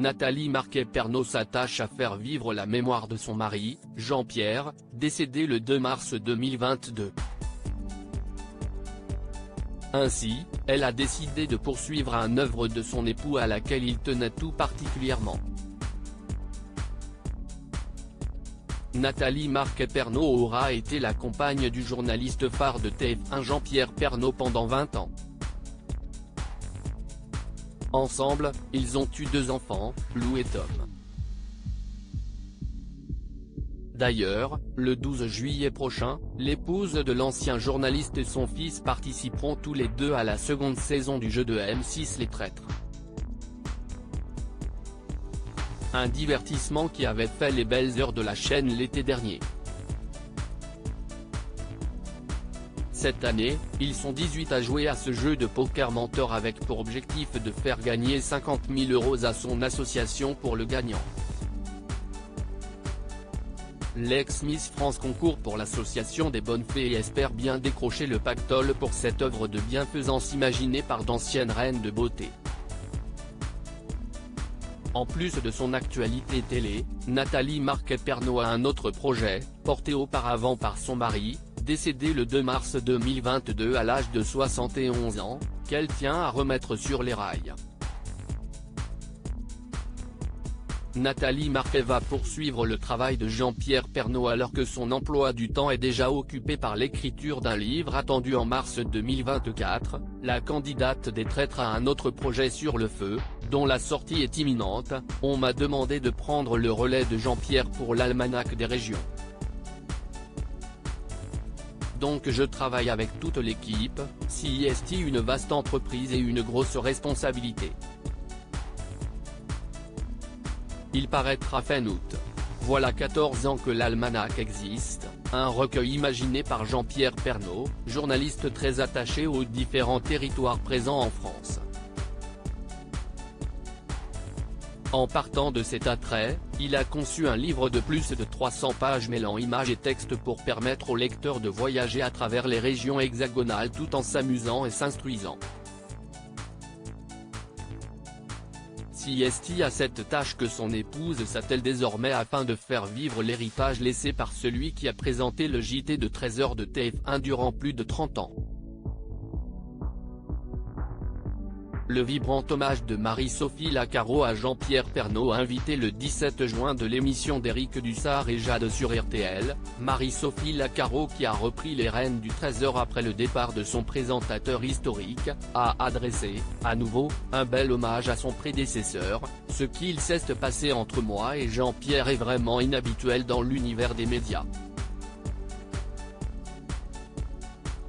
Nathalie Marquet-Pernot s'attache à faire vivre la mémoire de son mari, Jean-Pierre, décédé le 2 mars 2022. Ainsi, elle a décidé de poursuivre une œuvre de son époux à laquelle il tenait tout particulièrement. Nathalie Marquet-Pernot aura été la compagne du journaliste phare de TF1 Jean-Pierre Pernaut pendant 20 ans. Ensemble, ils ont eu 2 enfants, Lou et Tom. D'ailleurs, le 12 juillet prochain, l'épouse de l'ancien journaliste et son fils participeront tous les deux à la seconde saison du jeu de M6 Les Traîtres. Un divertissement qui avait fait les belles heures de la chaîne l'été dernier. Cette année, ils sont 18 à jouer à ce jeu de poker mentor avec pour objectif de faire gagner 50 000 € à son association pour le gagnant. L'ex-Miss France concourt pour l'association des Bonnes Fées et espère bien décrocher le pactole pour cette œuvre de bienfaisance imaginée par d'anciennes reines de beauté. En plus de son actualité télé, Nathalie Marquet-Pernot a un autre projet, porté auparavant par son mari, décédé le 2 mars 2022 à l'âge de 71 ans, qu'elle tient à remettre sur les rails. Nathalie Marquet va poursuivre le travail de Jean-Pierre Pernaut alors que son emploi du temps est déjà occupé par l'écriture d'un livre attendu en mars 2024, la candidate des Traîtres a un autre projet sur le feu, dont la sortie est imminente. On m'a demandé de prendre le relais de Jean-Pierre pour l'Almanach des régions. Donc je travaille avec toute l'équipe, CIST, une vaste entreprise et une grosse responsabilité. Il paraîtra fin août. Voilà 14 ans que l'Almanach existe, un recueil imaginé par Jean-Pierre Pernaut, journaliste très attaché aux différents territoires présents en France. En partant de cet attrait, il a conçu un livre de plus de 300 pages mêlant images et textes pour permettre aux lecteurs de voyager à travers les régions hexagonales tout en s'amusant et s'instruisant. CIST a cette tâche que son épouse s'attelle désormais afin de faire vivre l'héritage laissé par celui qui a présenté le JT de 13h de TF1 durant plus de 30 ans. Le vibrant hommage de Marie-Sophie Lacaro à Jean-Pierre Pernaut invité le 17 juin de l'émission d'Éric Dussart et Jade sur RTL, Marie-Sophie Lacaro qui a repris les rênes du 13h après le départ de son présentateur historique, a adressé, à nouveau, un bel hommage à son prédécesseur. Ce qu'il s'est passé entre moi et Jean-Pierre est vraiment inhabituel dans l'univers des médias.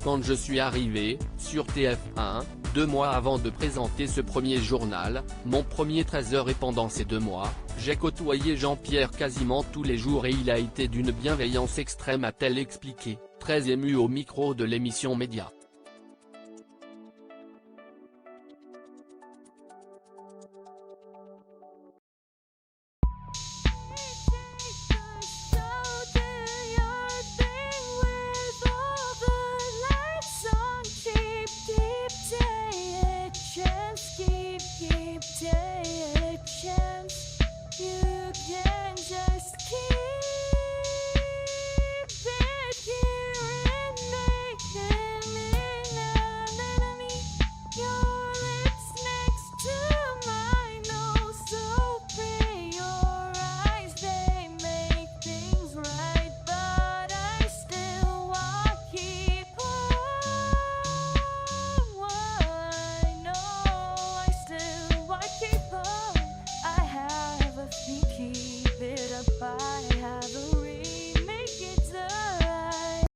Quand je suis arrivé, sur TF1, 2 mois avant de présenter ce premier journal, mon premier 13h et pendant ces 2 mois, j'ai côtoyé Jean-Pierre quasiment tous les jours et il a été d'une bienveillance extrême, a-t-elle expliqué, très émue au micro de l'émission Média.